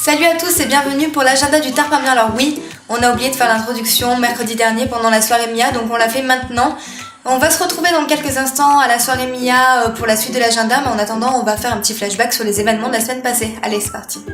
Salut à tous et bienvenue pour l'agenda du Tard Parmi. Alors oui, on a oublié de faire l'introduction mercredi dernier pendant la soirée Mia, donc on l'a fait maintenant. On va se retrouver dans quelques instants à la soirée Mia pour la suite de l'agenda, mais en attendant on va faire un petit flashback sur les événements de la semaine passée. Allez, c'est parti.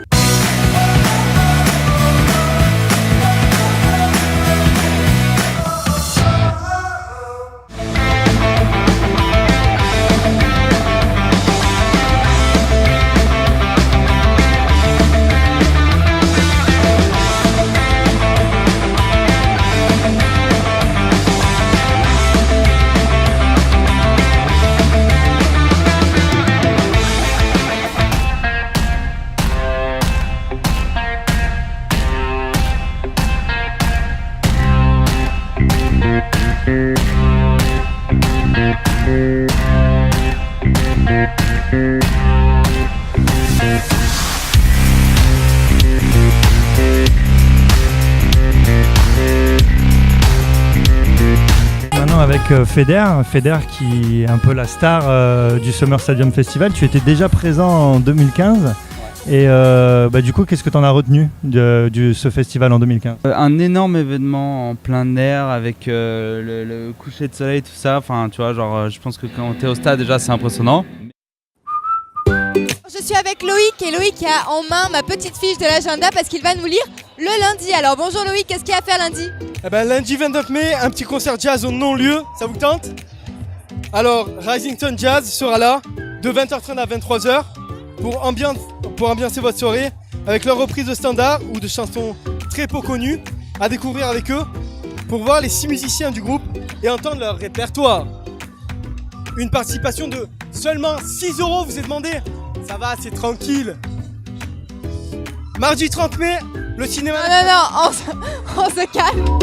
Maintenant avec Feder qui est un peu la star du Summer Stadium Festival. Tu étais déjà présent en 2015 et du coup qu'est-ce que tu en as retenu de ce festival en 2015? Un énorme événement en plein air avec le coucher de soleil, tout ça. Enfin, tu vois, genre, je pense que quand t'es au stade déjà c'est impressionnant. Je suis avec Loïc et Loïc a en main ma petite fiche de l'agenda parce qu'il va nous lire le lundi. Alors bonjour Loïc, qu'est-ce qu'il y a à faire lundi? Lundi 29 mai, un petit concert jazz au non-lieu, ça vous tente? Alors Risington Jazz sera là de 20h30 à 23h pour ambiancer votre soirée avec leur reprise de standards ou de chansons très peu connues à découvrir avec eux pour voir les 6 musiciens du groupe et entendre leur répertoire. Une participation de seulement 6 €, vous êtes demandé? Ça va, c'est tranquille. Mardi 30 mai, le cinéma... Non, on se calme.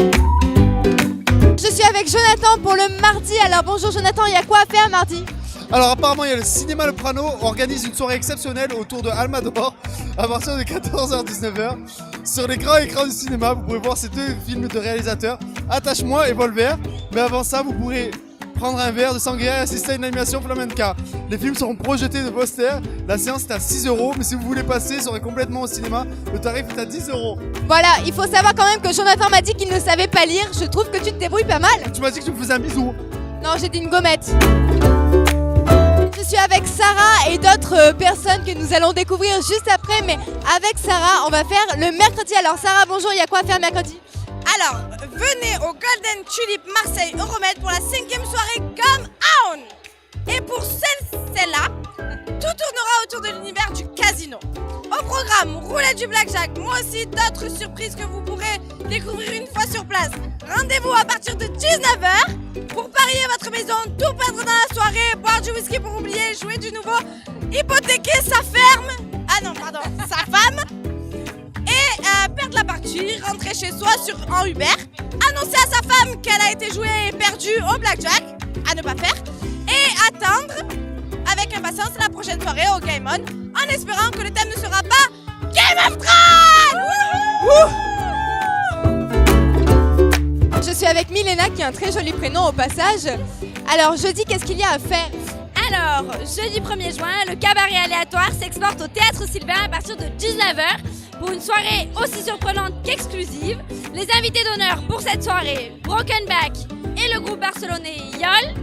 Je suis avec Jonathan pour le mardi. Alors bonjour Jonathan, il y a quoi à faire mardi? Alors apparemment il y a le cinéma Le Prano organise une soirée exceptionnelle autour de Almador à partir de 14h-19h. Sur les grands écrans du cinéma, vous pourrez voir ces 2 films de réalisateurs, Attache-moi et Volver. Mais avant ça, vous pourrez prendre un verre de sangria et assister à une animation flamenca. Les films seront projetés de posters. La séance est à 6 €, mais si vous voulez passer, serez complètement au cinéma. Le tarif est à 10 €. Voilà, il faut savoir quand même que Jonathan m'a dit qu'il ne savait pas lire. Je trouve que tu te débrouilles pas mal. Tu m'as dit que tu me faisais un bisou. Non, j'ai dit une gommette. Je suis avec Sarah et d'autres personnes que nous allons découvrir juste après. Mais avec Sarah, on va faire le mercredi. Alors Sarah, bonjour, il y a quoi à faire mercredi? Alors, venez au Golden Tulip Marseille Euromed pour la 5e soirée Come On. Et pour celle-là, tout tournera autour de l'univers du casino. Au programme, roulette du blackjack, moi aussi d'autres surprises que vous pourrez découvrir une fois sur place. Rendez-vous à partir de 19h pour parier votre maison, tout perdre dans la soirée, boire du whisky pour oublier, jouer du nouveau, hypothéquer sa sa femme. Et perdre la partie, rentrer chez soi en Uber, annoncer à sa femme qu'elle a été jouée et perdue au blackjack, à ne pas faire, et attendre avec impatience la prochaine soirée au Game On, en espérant que le thème ne sera pas Game of Thrones. Je suis avec Milena qui a un très joli prénom au passage. Alors jeudi, qu'est-ce qu'il y a à faire? Alors, jeudi 1er juin, le cabaret aléatoire s'exporte au Théâtre Sylvain à partir de 19h pour une soirée aussi surprenante qu'exclusive. Les invités d'honneur pour cette soirée, Broken Back et le groupe barcelonais YOL.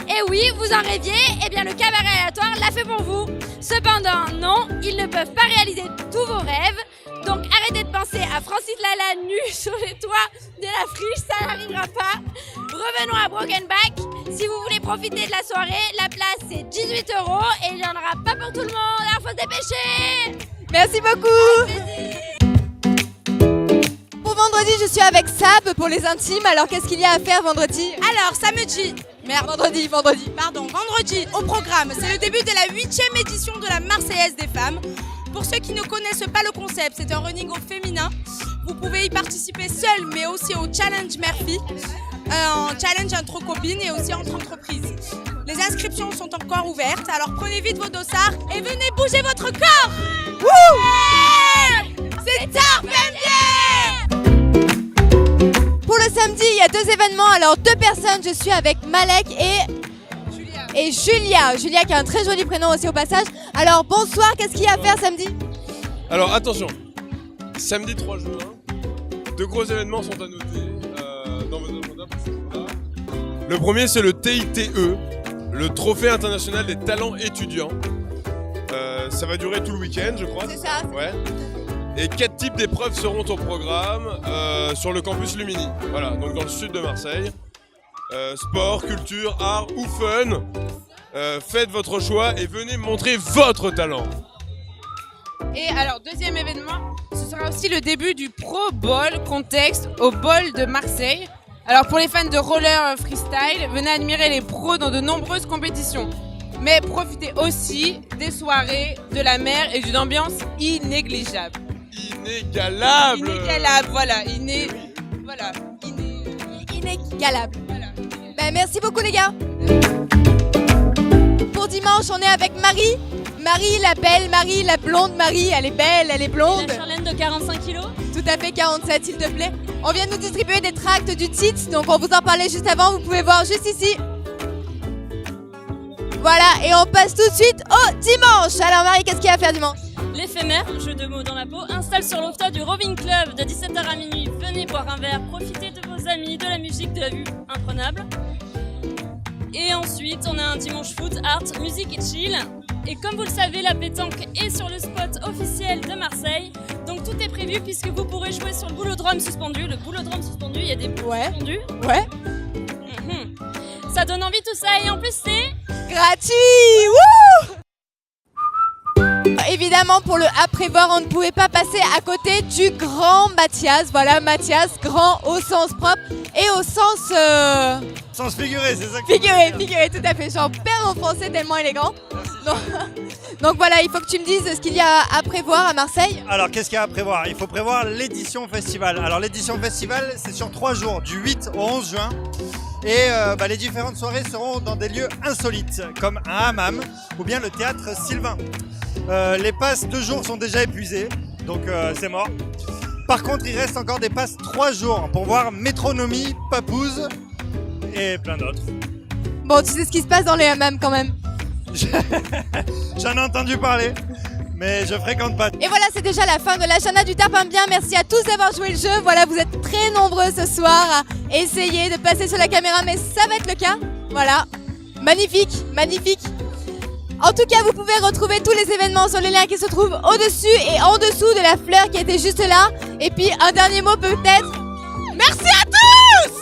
Et oui, vous en rêviez, eh bien le cabaret aléatoire l'a fait pour vous. Cependant, non, ils ne peuvent pas réaliser tous vos rêves. Donc arrêtez de penser à Francis Lala nu sur les toits de la friche, ça n'arrivera pas. Revenons à Broken Back. Si vous voulez profiter de la soirée, la place c'est 18 € et il n'y en aura pas pour tout le monde. Alors faut se dépêcher. Merci beaucoup. Pour vendredi, je suis avec Sab pour les intimes. Alors qu'est-ce qu'il y a à faire vendredi? Alors samedi, vendredi. Vendredi, au programme, c'est le début de la 8e édition de la Marseillaise des femmes. Pour ceux qui ne connaissent pas le concept, c'est un running au féminin. Vous pouvez y participer seul, mais aussi au Challenge Murphy, un challenge entre copines et aussi entre entreprises. Les inscriptions sont encore ouvertes, alors prenez vite vos dossards et venez bouger votre corps. C'est Tard Parmi. Pour le samedi, il y a 2 événements. Alors 2 personnes, je suis avec Malek et Julia. Julia qui a un très joli prénom aussi au passage. Alors bonsoir, qu'est-ce qu'il y a à faire samedi? Alors attention, samedi 3 juin. 2 gros événements sont à noter dans vos agendas pour ce jour-là. Le premier, c'est le TITE, le Trophée international des talents étudiants. Ça va durer tout le week-end, je crois. C'est ça. Ouais. Et 4 types d'épreuves seront au programme sur le campus Lumini. Voilà, donc dans le sud de Marseille. Sport, culture, art ou fun. Faites votre choix et venez montrer votre talent. Et alors, deuxième événement, ce sera aussi le début du Pro Ball Contexte au Ball de Marseille. Alors pour les fans de roller freestyle, venez admirer les pros dans de nombreuses compétitions. Mais profitez aussi des soirées, de la mer et d'une ambiance inégligeable. Inégalable. Inégalable, voilà. Inégalable. Ben, merci beaucoup les gars. Pour dimanche, on est avec Marie. Marie la belle, Marie la blonde, Marie, elle est belle, elle est blonde. La Charlène de 45 kilos. Tout à fait, 47 s'il te plaît. On vient de nous distribuer des tracts du titre, donc on vous en parlait juste avant, vous pouvez voir juste ici. Voilà, et on passe tout de suite au dimanche. Alors Marie, qu'est-ce qu'il y a à faire dimanche? L'éphémère, jeu de mots dans la peau, installe sur le rooftop du Roving Club de 17h à minuit. Venez boire un verre, profitez de vos amis, de la musique, de la vue imprenable. Et ensuite, on a un dimanche foot, art, musique et chill. Et comme vous le savez, la pétanque est sur le spot officiel de Marseille. Donc tout est prévu puisque vous pourrez jouer sur le boulodrome suspendu. Le boulodrome suspendu, il y a des boules suspendues. Ouais. Ça donne envie tout ça et en plus c'est... gratuit. Wouh! Évidemment, pour le après-voir, on ne pouvait pas passer à côté du grand Mathias. Voilà, Mathias, grand au sens propre et au sens... Sens figuré, c'est ça que Figuré, tout à fait. J'en perds mon français tellement élégant. Donc voilà, il faut que tu me dises ce qu'il y a à prévoir à Marseille. Alors, qu'est-ce qu'il y a à prévoir? Il faut prévoir l'édition festival. Alors, l'édition festival, c'est sur 3 jours, du 8 au 11 juin. Et les différentes soirées seront dans des lieux insolites, comme un hammam ou bien le théâtre Sylvain. Les passes 2 jours sont déjà épuisées, donc c'est mort. Par contre, il reste encore des passes 3 jours pour voir Métronomie, Papouze et plein d'autres. Bon, tu sais ce qui se passe dans les hammams quand même. J'en ai entendu parler, mais je fréquente pas. Et voilà, c'est déjà la fin de l'agenda du Tarpin Bien. Merci à tous d'avoir joué le jeu. Voilà, vous êtes très nombreux ce soir à essayer de passer sur la caméra, mais ça va être le cas. Voilà, magnifique, magnifique. En tout cas, vous pouvez retrouver tous les événements sur les liens qui se trouvent au-dessus et en dessous de la fleur qui était juste là. Et puis, un dernier mot peut-être. Merci à tous!